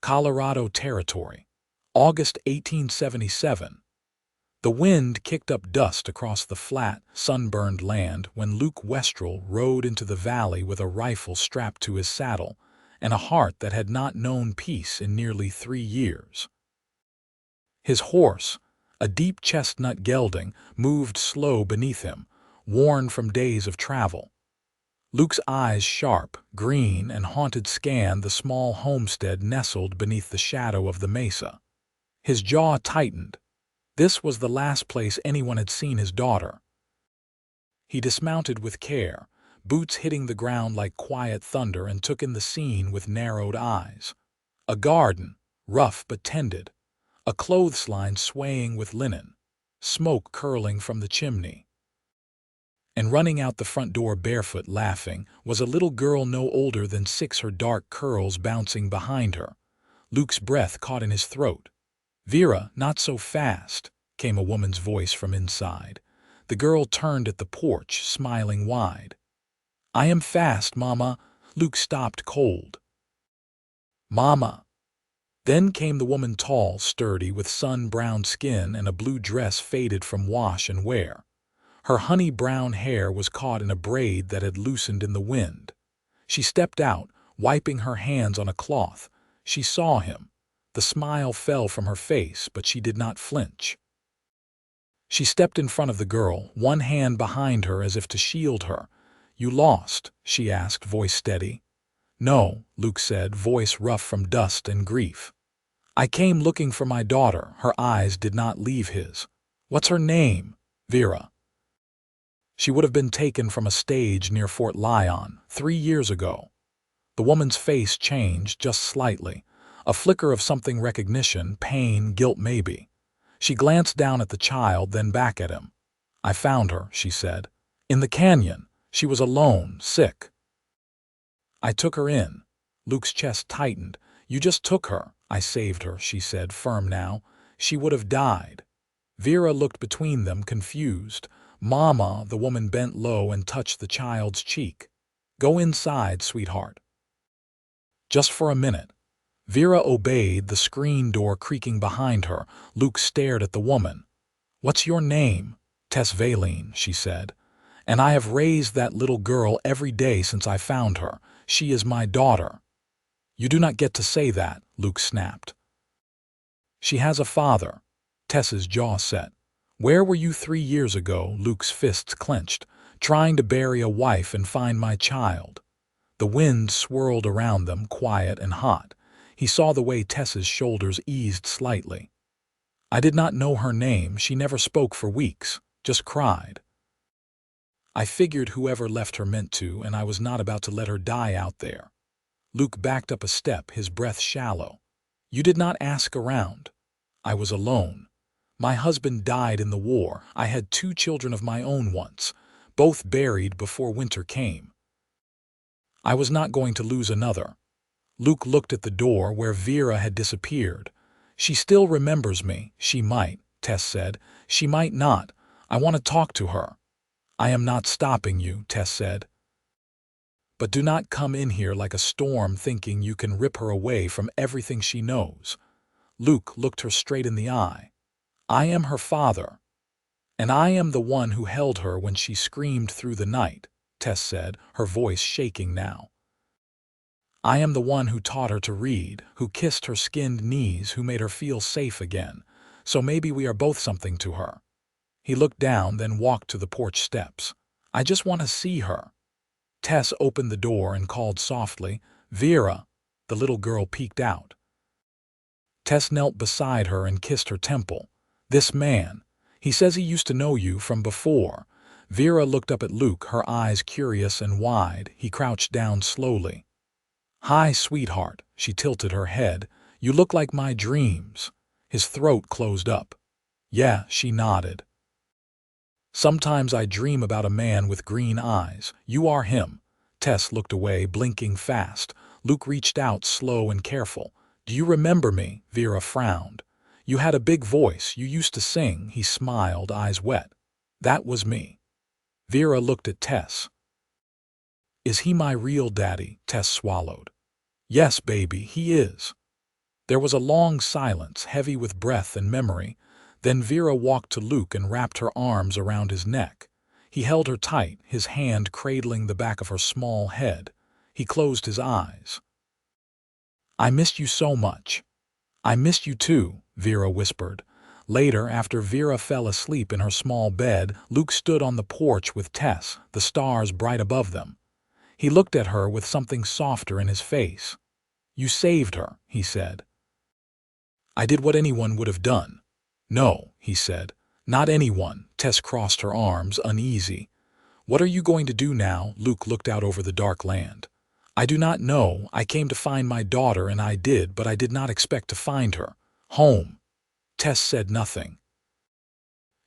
Colorado Territory, August 1877. The wind kicked up dust across the flat, sunburned land when Luke Westrell rode into the valley with a rifle strapped to his saddle and a heart that had not known peace in nearly 3 years. His horse, a deep chestnut gelding, moved slow beneath him, worn from days of travel. Luke's eyes, sharp, green, and haunted, scanned the small homestead nestled beneath the shadow of the mesa. His jaw tightened. This was the last place anyone had seen his daughter. He dismounted with care, boots hitting the ground like quiet thunder, and took in the scene with narrowed eyes. A garden, rough but tended. A clothesline swaying with linen. Smoke curling from the chimney. And running out the front door barefoot, laughing, was a little girl no older than 6, her dark curls bouncing behind her. Luke's breath caught in his throat. "Vera, not so fast," came a woman's voice from inside. The girl turned at the porch, smiling wide. "I am fast, Mama." Luke stopped cold. "Mama." Then came the woman, tall, sturdy, with sun-browned skin and a blue dress faded from wash and wear. Her honey-brown hair was caught in a braid that had loosened in the wind. She stepped out, wiping her hands on a cloth. She saw him. The smile fell from her face, but she did not flinch. She stepped in front of the girl, one hand behind her as if to shield her. "You lost?" she asked, voice steady. "No," Luke said, voice rough from dust and grief. "I came looking for my daughter." Her eyes did not leave his. "What's her name?" "Vera." "She would have been taken from a stage near Fort Lyon 3 years ago." The woman's face changed just slightly. A flicker of something: recognition, pain, guilt maybe. She glanced down at the child, then back at him. "I found her," she said. "In the canyon. She was alone, sick. I took her in." Luke's chest tightened. "You just took her." "I saved her," she said, firm now. "She would have died." Vera looked between them, confused. "Mama," the woman bent low and touched the child's cheek. "Go inside, sweetheart." "Just for a minute." Vera obeyed, the screen door creaking behind her. Luke stared at the woman. "What's your name?" "Tess Valine," she said. "And I have raised that little girl every day since I found her. She is my daughter." "You do not get to say that," Luke snapped. "She has a father." Tess's jaw set. "Where were you 3 years ago?" Luke's fists clenched. "Trying to bury a wife and find my child." The wind swirled around them, quiet and hot. He saw the way Tess's shoulders eased slightly. "I did not know her name. She never spoke for weeks, just cried. I figured whoever left her meant to, and I was not about to let her die out there." Luke backed up a step, his breath shallow. "You did not ask around." "I was alone. My husband died in the war. I had 2 children of my own once, both buried before winter came. I was not going to lose another." Luke looked at the door where Vera had disappeared. "She still remembers me." "She might," Tess said. "She might not. I want to talk to her." "I am not stopping you," Tess said. "But do not come in here like a storm thinking you can rip her away from everything she knows." Luke looked her straight in the eye. "I am her father. And I am the one who held her when she screamed through the night," Tess said, her voice shaking now. "I am the one who taught her to read, who kissed her skinned knees, who made her feel safe again. So maybe we are both something to her." He looked down, then walked to the porch steps. "I just want to see her." Tess opened the door and called softly, "Vera." The little girl peeked out. Tess knelt beside her and kissed her temple. "This man, he says he used to know you from before." Vera looked up at Luke, her eyes curious and wide. He crouched down slowly. "Hi, sweetheart." She tilted her head. "You look like my dreams." His throat closed up. "Yeah," she nodded. "Sometimes I dream about a man with green eyes. You are him." Tess looked away, blinking fast. Luke reached out, slow and careful. "Do you remember me?" Vera frowned. "You had a big voice. You used to sing." He smiled, eyes wet. "That was me." Vera looked at Tess. "Is he my real daddy?" Tess swallowed. "Yes, baby, he is." There was a long silence, heavy with breath and memory. Then Vera walked to Luke and wrapped her arms around his neck. He held her tight, his hand cradling the back of her small head. He closed his eyes. "I missed you so much." "I missed you too," Vera whispered. Later, after Vera fell asleep in her small bed, Luke stood on the porch with Tess, the stars bright above them. He looked at her with something softer in his face. "You saved her," he said. "I did what anyone would have done." "No," he said. "Not anyone." Tess crossed her arms, uneasy. "What are you going to do now?" Luke looked out over the dark land. "I do not know. I came to find my daughter, and I did, but I did not expect to find her. Home." Tess said nothing.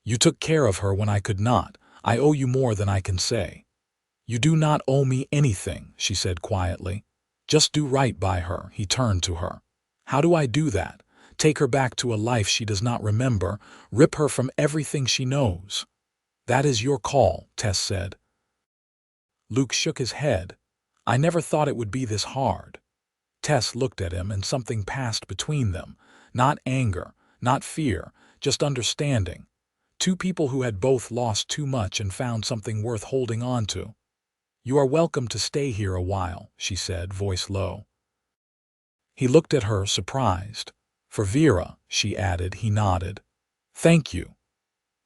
"You took care of her when I could not. I owe you more than I can say." "You do not owe me anything," she said quietly. "Just do right by her." He turned to her. "How do I do that? Take her back to a life she does not remember, rip her from everything she knows." "That is your call," Tess said. Luke shook his head. "I never thought it would be this hard." Tess looked at him, and something passed between them. Not anger, not fear, just understanding. Two people who had both lost too much and found something worth holding on to. "You are welcome to stay here a while," she said, voice low. He looked at her, surprised. "For Vera," she added. He nodded. "Thank you."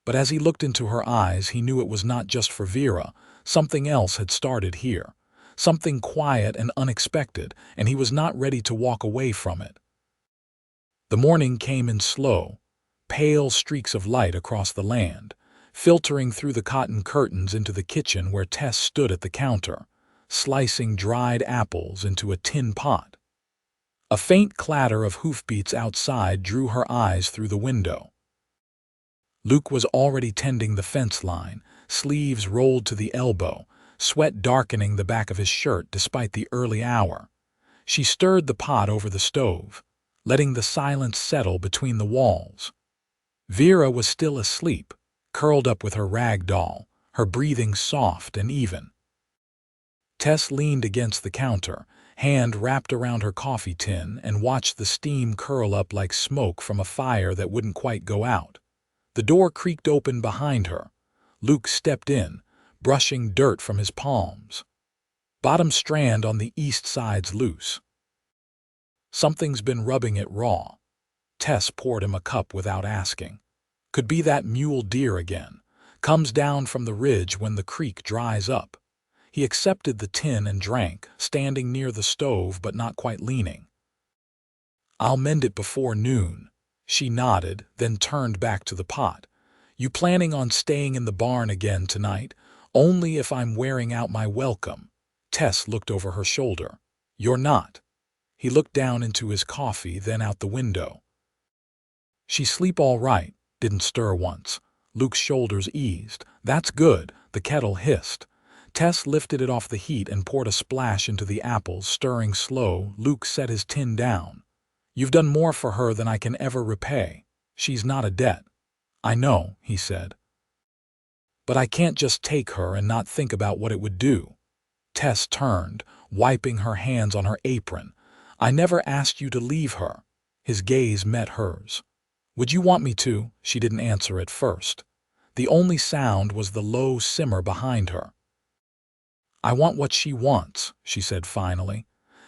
But as he looked into her eyes, he knew it was not just for Vera. Something else had started here. Something quiet and unexpected, and he was not ready to walk away from it. The morning came in slow, pale streaks of light across the land, filtering through the cotton curtains into the kitchen where Tess stood at the counter, slicing dried apples into a tin pot. A faint clatter of hoofbeats outside drew her eyes through the window. Luke was already tending the fence line, sleeves rolled to the elbow, sweat darkening the back of his shirt despite the early hour. She stirred the pot over the stove, letting the silence settle between the walls. Vera was still asleep, curled up with her rag doll, her breathing soft and even. Tess leaned against the counter, hand wrapped around her coffee tin, and watched the steam curl up like smoke from a fire that wouldn't quite go out. The door creaked open behind her. Luke stepped in, brushing dirt from his palms. "Bottom strand on the east side's loose. Something's been rubbing it raw." Tess poured him a cup without asking. "Could be that mule deer again. Comes down from the ridge when the creek dries up." He accepted the tin and drank, standing near the stove but not quite leaning. "I'll mend it before noon." She nodded, then turned back to the pot. "You planning on staying in the barn again tonight? Only if I'm wearing out my welcome." Tess looked over her shoulder. "You're not." He looked down into his coffee, then out the window. "She sleep all right," didn't stir once. Luke's shoulders eased. "That's good," the kettle hissed. Tess lifted it off the heat and poured a splash into the apples, stirring slow. Luke set his tin down. "You've done more for her than I can ever repay. She's not a debt." "I know," he said. "But I can't just take her and not think about what it would do." Tess turned, wiping her hands on her apron. "I never asked you to leave her." His gaze met hers. "Would you want me to?" She didn't answer at first. The only sound was the low simmer behind her. "I want what she wants," she said finally.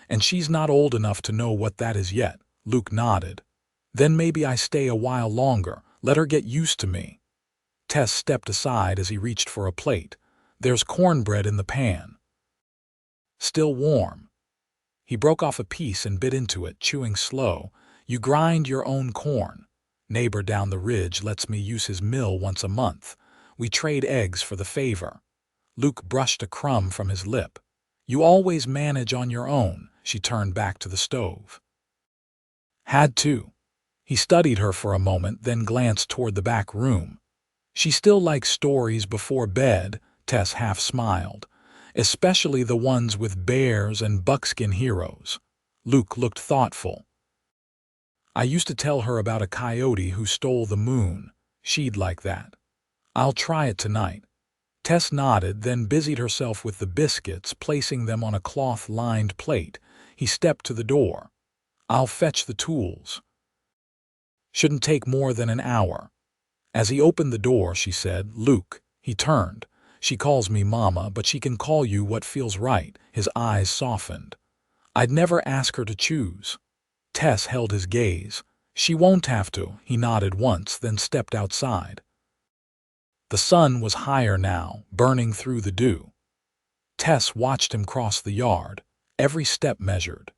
"And she's not old enough to know what that is yet." Luke nodded. "Then maybe I stay a while longer, let her get used to me." Tess stepped aside as he reached for a plate. "There's cornbread in the pan. Still warm." He broke off a piece and bit into it, chewing slow. "You grind your own corn. Neighbor down the ridge lets me use his mill once a month. We trade eggs for the favor." Luke brushed a crumb from his lip. "You always manage on your own." She turned back to the stove. "Had to." He studied her for a moment, then glanced toward the back room. "She still likes stories before bed," Tess half smiled. "Especially the ones with bears and buckskin heroes." Luke looked thoughtful. "I used to tell her about a coyote who stole the moon. She'd like that." "I'll try it tonight." Tess nodded, then busied herself with the biscuits, placing them on a cloth-lined plate. He stepped to the door. I'll fetch the tools. Shouldn't take more than an hour. As he opened the door, she said, Luke. He turned. She calls me Mama, but she can call you what feels right. His eyes softened. I'd never ask her to choose. Tess held his gaze. She won't have to. He nodded once, then stepped outside. The sun was higher now, burning through the dew. Tess watched him cross the yard, every step measured.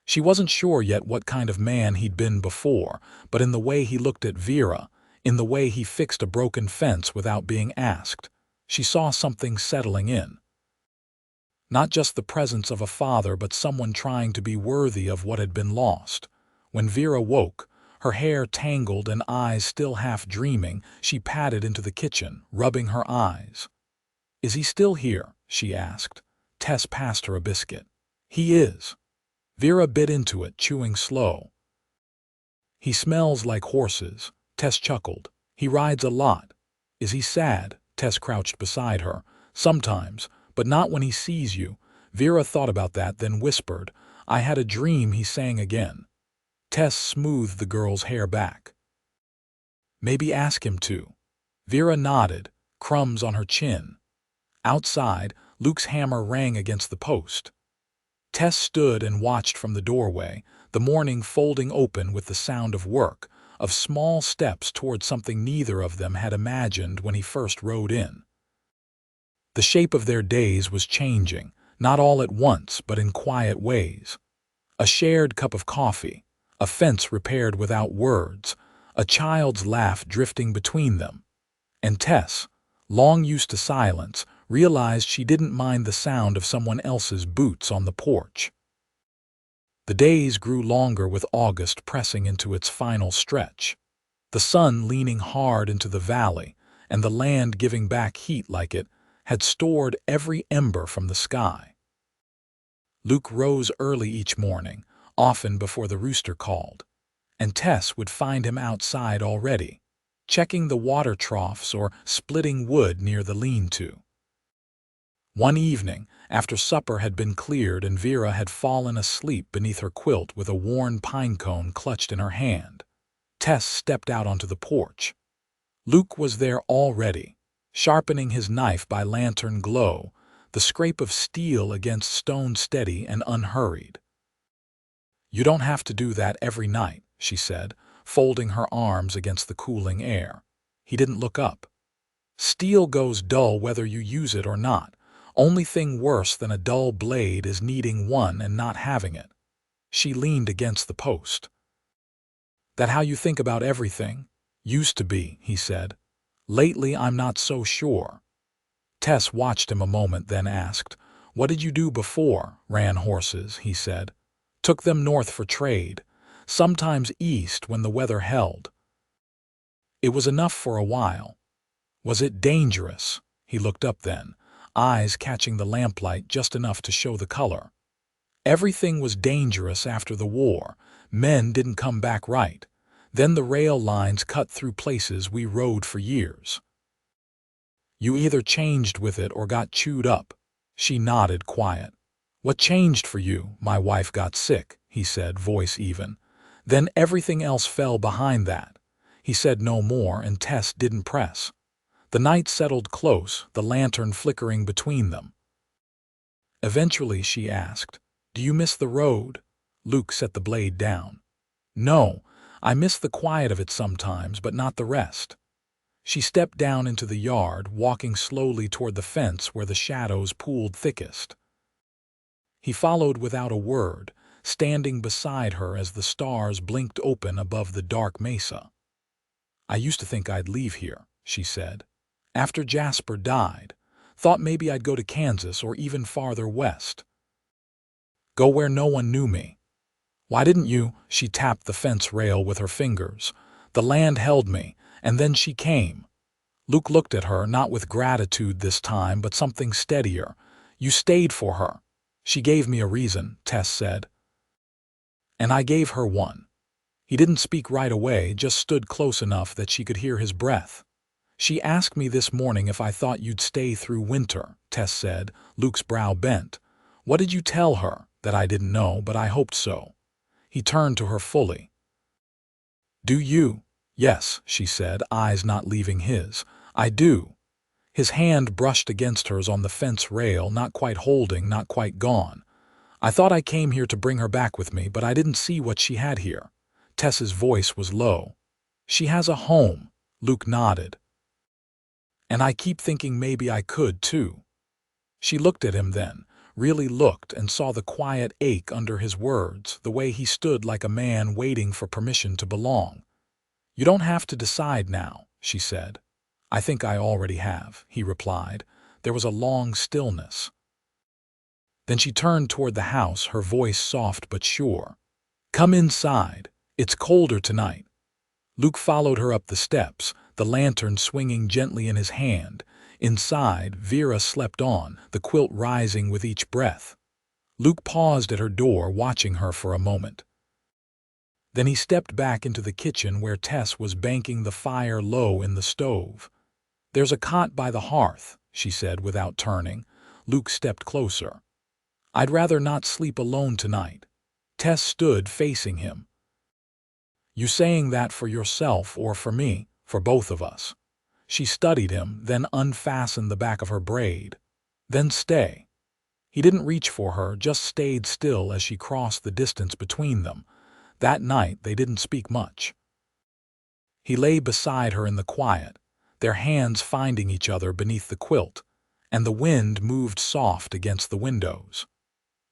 She wasn't sure yet what kind of man he'd been before, but in the way he looked at Vera, in the way he fixed a broken fence without being asked, she saw something settling in. Not just the presence of a father, but someone trying to be worthy of what had been lost. When Vera woke, her hair tangled and eyes still half dreaming, she padded into the kitchen, rubbing her eyes. Is he still here? She asked. Tess passed her a biscuit. He is. Vera bit into it, chewing slow. He smells like horses. Tess chuckled. He rides a lot. Is he sad? Tess crouched beside her. Sometimes, but not when he sees you. Vera thought about that, then whispered, I had a dream, he sang again. Tess smoothed the girl's hair back. Maybe ask him to. Vera nodded, crumbs on her chin. Outside, Luke's hammer rang against the post. Tess stood and watched from the doorway, the morning folding open with the sound of work, of small steps toward something neither of them had imagined when he first rode in. The shape of their days was changing, not all at once, but in quiet ways. A shared cup of coffee, a fence repaired without words, a child's laugh drifting between them. And Tess, long used to silence, realized she didn't mind the sound of someone else's boots on the porch. The days grew longer with August pressing into its final stretch, the sun leaning hard into the valley, and the land giving back heat like it had stored every ember from the sky. Luke rose early each morning, often before the rooster called, and Tess would find him outside already, checking the water troughs or splitting wood near the lean-to. One evening, after supper had been cleared and Vera had fallen asleep beneath her quilt with a worn pine cone clutched in her hand, Tess stepped out onto the porch. Luke was there already, sharpening his knife by lantern glow, the scrape of steel against stone steady and unhurried. You don't have to do that every night, she said, folding her arms against the cooling air. He didn't look up. Steel goes dull whether you use it or not. Only thing worse than a dull blade is needing one and not having it. She leaned against the post. That how you think about everything? Used to be, he said. Lately I'm not so sure. Tess watched him a moment, then asked, What did you do before? Ran horses, he said. Took them north for trade, sometimes east when the weather held. It was enough for a while. Was it dangerous? He looked up then, eyes catching the lamplight just enough to show the color. Everything was dangerous after the war. Men didn't come back right. Then the rail lines cut through places we rode for years. You either changed with it or got chewed up. She nodded, quiet. What changed for you? My wife got sick, he said, voice even. Then everything else fell behind that. He said no more, and Tess didn't press. The night settled close, the lantern flickering between them. Eventually she asked, Do you miss the road? Luke set the blade down. No, I miss the quiet of it sometimes, but not the rest. She stepped down into the yard, walking slowly toward the fence where the shadows pooled thickest. He followed without a word, standing beside her as the stars blinked open above the dark mesa. I used to think I'd leave here, she said. After Jasper died, thought maybe I'd go to Kansas or even farther west. Go where no one knew me. Why didn't you? She tapped the fence rail with her fingers. The land held me, and then she came. Luke looked at her, not with gratitude this time, but something steadier. You stayed for her. She gave me a reason, Tess said. And I gave her one. He didn't speak right away, just stood close enough that she could hear his breath. She asked me this morning if I thought you'd stay through winter, Tess said, Luke's brow bent. What did you tell her? That I didn't know, but I hoped so. He turned to her fully. "Do you?" "Yes," she said, eyes not leaving his. "I do." His hand brushed against hers on the fence rail, not quite holding, not quite gone. "I thought I came here to bring her back with me, but I didn't see what she had here." Tess's voice was low. "She has a home." Luke nodded. "And I keep thinking maybe I could, too." She looked at him then, really looked, and saw the quiet ache under his words, the way he stood like a man waiting for permission to belong. "You don't have to decide now," she said. "I think I already have," he replied. There was a long stillness. Then she turned toward the house, her voice soft but sure. "Come inside. It's colder tonight." Luke followed her up the steps, the lantern swinging gently in his hand. Inside, Vera slept on, the quilt rising with each breath. Luke paused at her door, watching her for a moment. Then he stepped back into the kitchen where Tess was banking the fire low in the stove. "There's a cot by the hearth," she said without turning. Luke stepped closer. "I'd rather not sleep alone tonight." Tess stood facing him. "You saying that for yourself or for me?" "For both of us." She studied him, then unfastened the back of her braid. "Then stay." He didn't reach for her, just stayed still as she crossed the distance between them. That night they didn't speak much. He lay beside her in the quiet, their hands finding each other beneath the quilt, and the wind moved soft against the windows.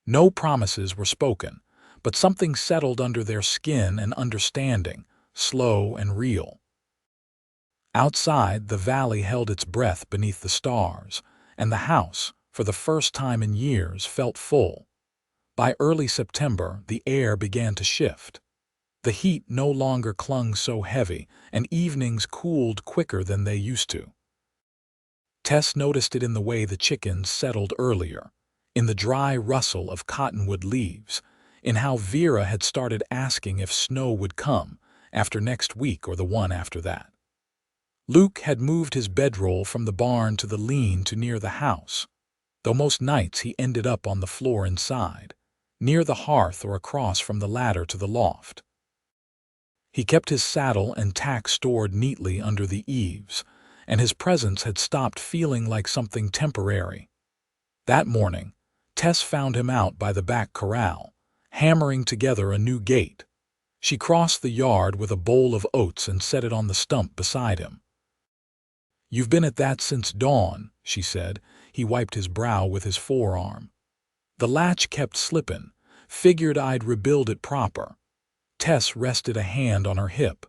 No promises were spoken, but something settled under their skin, and understanding, slow and real. Outside, the valley held its breath beneath the stars, and the house, for the first time in years, felt full. By early September, the air began to shift. The heat no longer clung so heavy, and evenings cooled quicker than they used to. Tess noticed it in the way the chickens settled earlier, in the dry rustle of cottonwood leaves, in how Vera had started asking if snow would come after next week or the one after that. Luke had moved his bedroll from the barn to the lean-to near the house, though most nights he ended up on the floor inside, near the hearth or across from the ladder to the loft. He kept his saddle and tack stored neatly under the eaves, and his presence had stopped feeling like something temporary. That morning, Tess found him out by the back corral, hammering together a new gate. She crossed the yard with a bowl of oats and set it on the stump beside him. "You've been at that since dawn," she said. He wiped his brow with his forearm. "The latch kept slippin'. Figured I'd rebuild it proper." Tess rested a hand on her hip.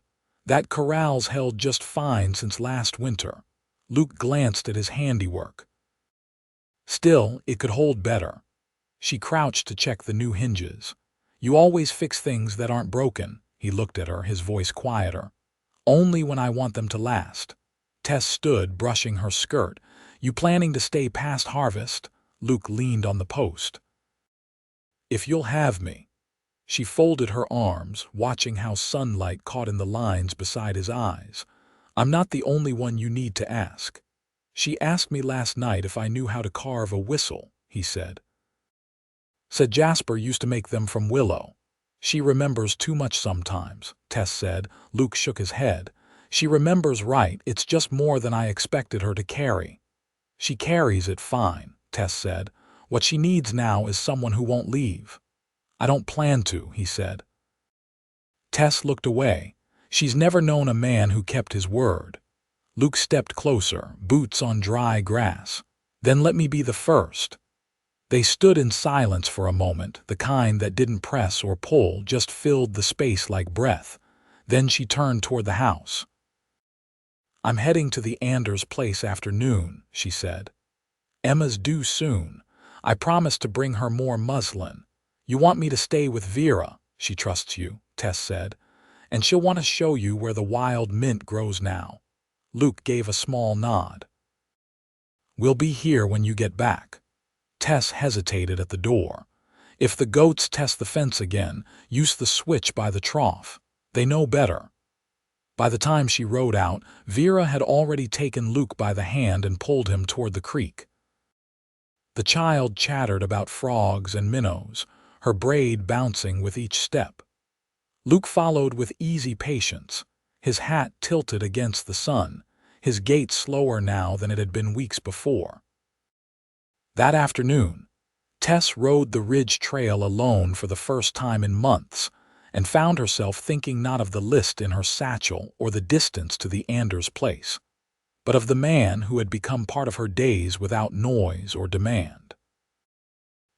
"That corral's held just fine since last winter." Luke glanced at his handiwork. "Still, it could hold better." She crouched to check the new hinges. "You always fix things that aren't broken." He looked at her, his voice quieter. "Only when I want them to last." Tess stood, brushing her skirt. "You planning to stay past harvest?" Luke leaned on the post. "If you'll have me." She folded her arms, watching how sunlight caught in the lines beside his eyes. "I'm not the only one you need to ask." "She asked me last night if I knew how to carve a whistle," he said. "Said Jasper used to make them from willow." "She remembers too much sometimes," Tess said. Luke shook his head. "She remembers right, it's just more than I expected her to carry." "She carries it fine," Tess said. "What she needs now is someone who won't leave." "I don't plan to," he said. Tess looked away. She's never known a man who kept his word. Luke stepped closer, boots on dry grass. "Then let me be the first." They stood in silence for a moment, the kind that didn't press or pull, just filled the space like breath. Then she turned toward the house. "I'm heading to the Anders place after noon," she said. "Emma's due soon. I promised to bring her more muslin. You want me to stay with Vera?" "She trusts you," Tess said. "And she'll want to show you where the wild mint grows now." Luke gave a small nod. "We'll be here when you get back." Tess hesitated at the door. "If the goats test the fence again, use the switch by the trough. They know better." By the time she rode out, Vera had already taken Luke by the hand and pulled him toward the creek. The child chattered about frogs and minnows, her braid bouncing with each step. Luke followed with easy patience, his hat tilted against the sun, his gait slower now than it had been weeks before. That afternoon, Tess rode the ridge trail alone for the first time in months and found herself thinking not of the list in her satchel or the distance to the Anders place, but of the man who had become part of her days without noise or demand.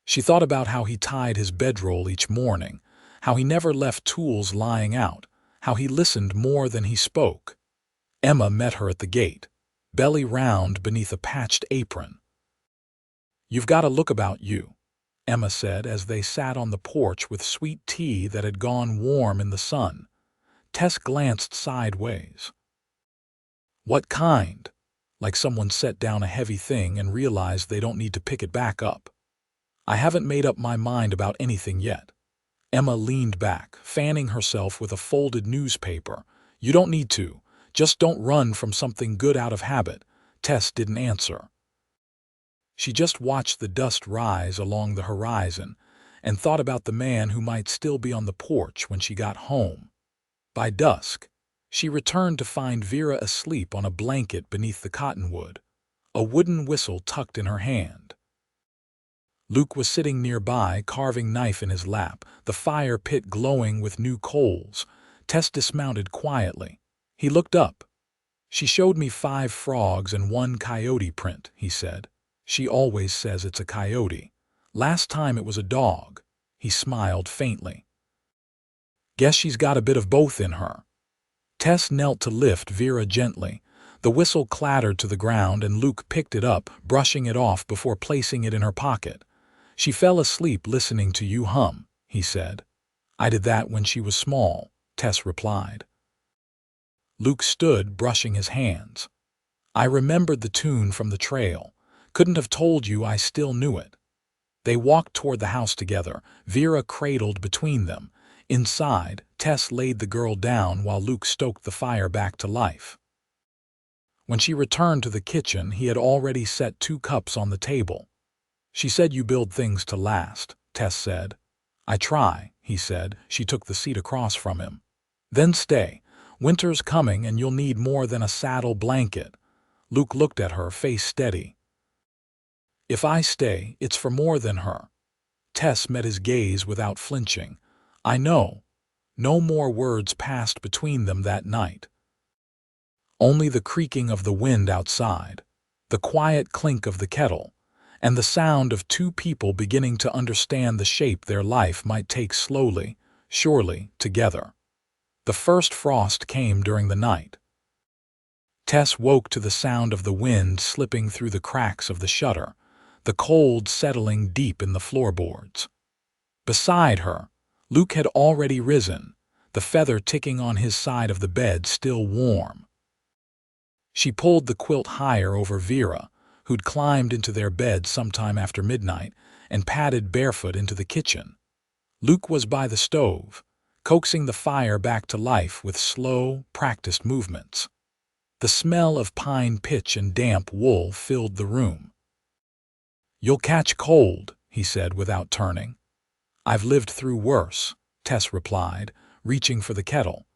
She thought about how he tied his bedroll each morning, how he never left tools lying out, how he listened more than he spoke. Emma met her at the gate, belly round beneath a patched apron. "You've got a look about you," Emma said as they sat on the porch with sweet tea that had gone warm in the sun. Tess glanced sideways. "What kind?" Like someone set down a heavy thing and realized they don't need to pick it back up. "I haven't made up my mind about anything yet." Emma leaned back, fanning herself with a folded newspaper. "You don't need to. Just don't run from something good out of habit." Tess didn't answer. She just watched the dust rise along the horizon and thought about the man who might still be on the porch when she got home. By dusk, she returned to find Vera asleep on a blanket beneath the cottonwood, a wooden whistle tucked in her hand. Luke was sitting nearby, carving knife in his lap, the fire pit glowing with new coals. Tess dismounted quietly. He looked up. "She showed me 5 frogs and 1 coyote print," he said. "She always says it's a coyote. Last time it was a dog." He smiled faintly. "Guess she's got a bit of both in her." Tess knelt to lift Vera gently. The whistle clattered to the ground and Luke picked it up, brushing it off before placing it in her pocket. "She fell asleep listening to you hum," he said. "I did that when she was small," Tess replied. Luke stood, brushing his hands. "I remembered the tune from the trail. Couldn't have told you I still knew it." They walked toward the house together, Vera cradled between them. Inside, Tess laid the girl down while Luke stoked the fire back to life. When she returned to the kitchen, he had already set 2 cups on the table. "She said you build things to last," Tess said. "I try," he said. She took the seat across from him. "Then stay. Winter's coming and you'll need more than a saddle blanket." Luke looked at her, face steady. "If I stay, it's for more than her." Tess met his gaze without flinching. "I know." No more words passed between them that night. Only the creaking of the wind outside, the quiet clink of the kettle, and the sound of 2 people beginning to understand the shape their life might take slowly, surely, together. The first frost came during the night. Tess woke to the sound of the wind slipping through the cracks of the shutter, the cold settling deep in the floorboards. Beside her, Luke had already risen, the feather ticking on his side of the bed still warm. She pulled the quilt higher over Vera, who'd climbed into their bed sometime after midnight, and padded barefoot into the kitchen. Luke was by the stove, coaxing the fire back to life with slow, practiced movements. The smell of pine pitch and damp wool filled the room. "You'll catch cold," he said without turning. "I've lived through worse," Tess replied, reaching for the kettle.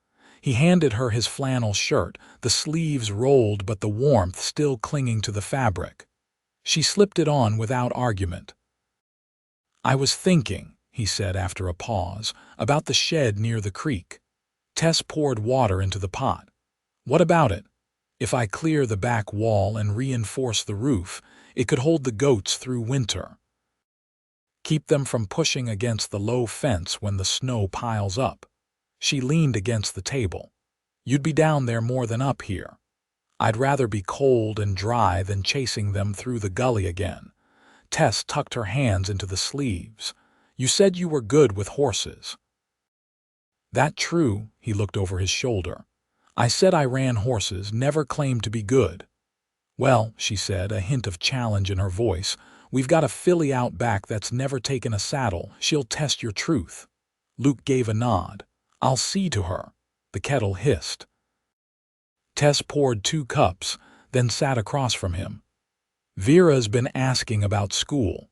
He handed her his flannel shirt, the sleeves rolled but the warmth still clinging to the fabric. She slipped it on without argument. "I was thinking," he said after a pause, "about the shed near the creek." Tess poured water into the pot. "What about it? If I clear the back wall and reinforce the roof, it could hold the goats through winter. Keep them from pushing against the low fence when the snow piles up." She leaned against the table. "You'd be down there more than up here. I'd rather be cold and dry than chasing them through the gully again." Tess tucked her hands into the sleeves. "You said you were good with horses." "That true?" He looked over his shoulder. "I said I ran horses, never claimed to be good." "Well," she said, a hint of challenge in her voice, "we've got a filly out back that's never taken a saddle. She'll test your truth." Luke gave a nod. "I'll see to her." The kettle hissed. Tess poured 2 cups, then sat across from him. "Vera's been asking about school.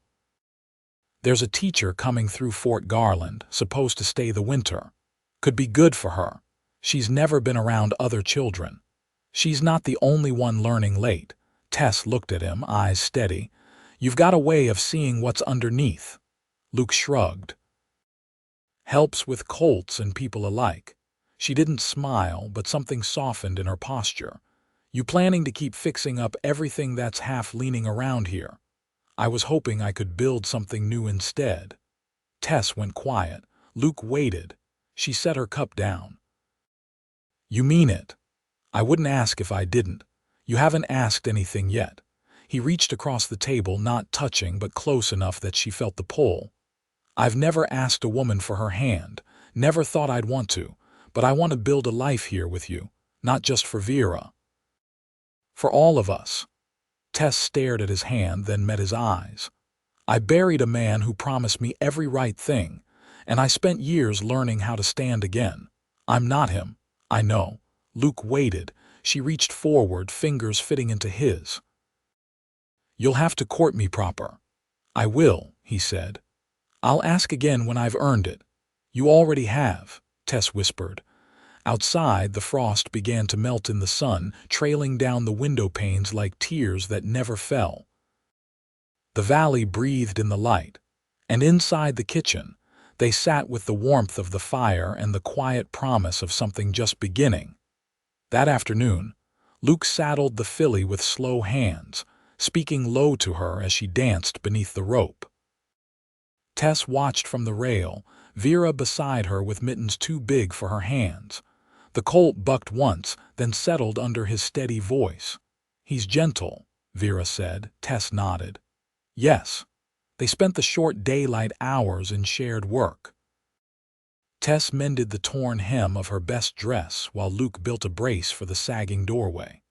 There's a teacher coming through Fort Garland, supposed to stay the winter." Could be good for her. She's never been around other children. She's not the only one learning late. Tess looked at him, eyes steady. You've got a way of seeing what's underneath. Luke shrugged. Helps with colts and people alike. She didn't smile, but something softened in her posture. You planning to keep fixing up everything that's half leaning around here? I was hoping I could build something new instead. Tess went quiet. Luke waited. She set her cup down. You mean it? I wouldn't ask if I didn't. You haven't asked anything yet. He reached across the table, not touching, but close enough that she felt the pull. I've never asked a woman for her hand, never thought I'd want to, but I want to build a life here with you, not just for Vera. For all of us. Tess stared at his hand, then met his eyes. I buried a man who promised me every right thing, and I spent years learning how to stand again. I'm not him. I know. Luke waited. She reached forward, fingers fitting into his. You'll have to court me proper. I will, he said. I'll ask again when I've earned it. You already have, Tess whispered. Outside, the frost began to melt in the sun, trailing down the window panes like tears that never fell. The valley breathed in the light, and inside the kitchen, they sat with the warmth of the fire and the quiet promise of something just beginning. That afternoon, Luke saddled the filly with slow hands, speaking low to her as she danced beneath the rope. Tess watched from the rail, Vera beside her with mittens too big for her hands. The colt bucked once, then settled under his steady voice. He's gentle, Vera said. Tess nodded. Yes. They spent the short daylight hours in shared work. Tess mended the torn hem of her best dress while Luke built a brace for the sagging doorway.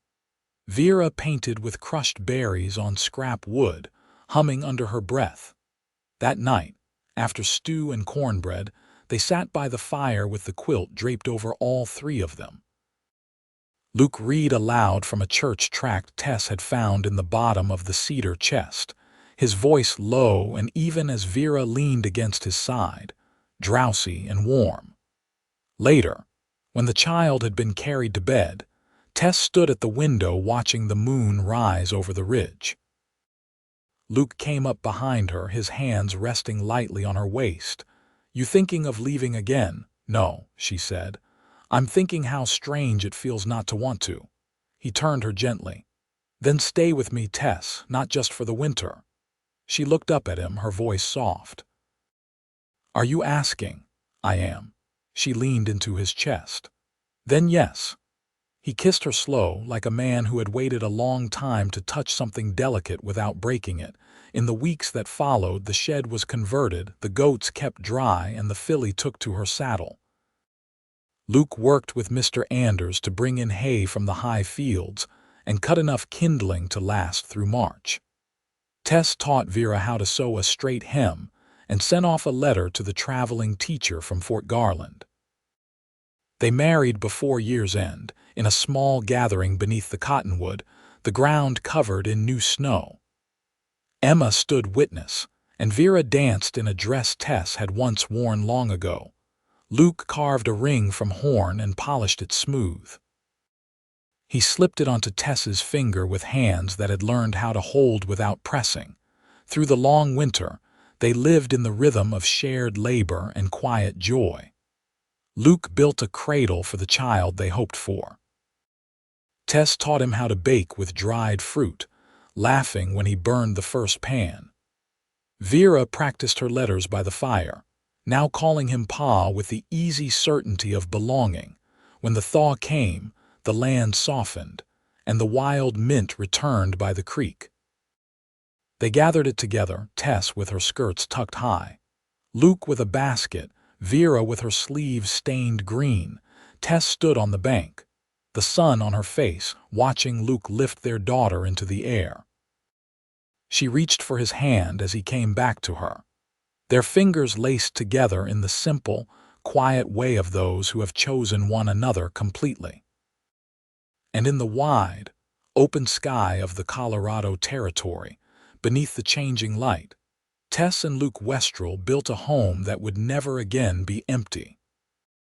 Vera painted with crushed berries on scrap wood, humming under her breath. That night, after stew and cornbread, they sat by the fire with the quilt draped over all three of them. Luke read aloud from a church tract Tess had found in the bottom of the cedar chest, his voice low and even as Vera leaned against his side, drowsy and warm. Later, when the child had been carried to bed, Tess stood at the window watching the moon rise over the ridge. Luke came up behind her, his hands resting lightly on her waist. You thinking of leaving again? No, she said. I'm thinking how strange it feels not to want to. He turned her gently. Then stay with me, Tess, not just for the winter. She looked up at him, her voice soft. Are you asking? I am. She leaned into his chest. Then yes. He kissed her slow, like a man who had waited a long time to touch something delicate without breaking it. In the weeks that followed, the shed was converted, the goats kept dry, and the filly took to her saddle. Luke worked with Mr. Anders to bring in hay from the high fields and cut enough kindling to last through March. Tess taught Vera how to sew a straight hem and sent off a letter to the traveling teacher from Fort Garland. They married before year's end, in a small gathering beneath the cottonwood, the ground covered in new snow. Emma stood witness, and Vera danced in a dress Tess had once worn long ago. Luke carved a ring from horn and polished it smooth. He slipped it onto Tess's finger with hands that had learned how to hold without pressing. Through the long winter, they lived in the rhythm of shared labor and quiet joy. Luke built a cradle for the child they hoped for. Tess taught him how to bake with dried fruit, laughing when he burned the first pan. Vera practiced her letters by the fire, now calling him Pa with the easy certainty of belonging. When the thaw came, the land softened, and the wild mint returned by the creek. They gathered it together, Tess with her skirts tucked high, Luke with a basket, Vera with her sleeves stained green. Tess stood on the bank, the sun on her face, watching Luke lift their daughter into the air. She reached for his hand as he came back to her. Their fingers laced together in the simple, quiet way of those who have chosen one another completely. And in the wide, open sky of the Colorado Territory, beneath the changing light, Tess and Luke Westrell built a home that would never again be empty.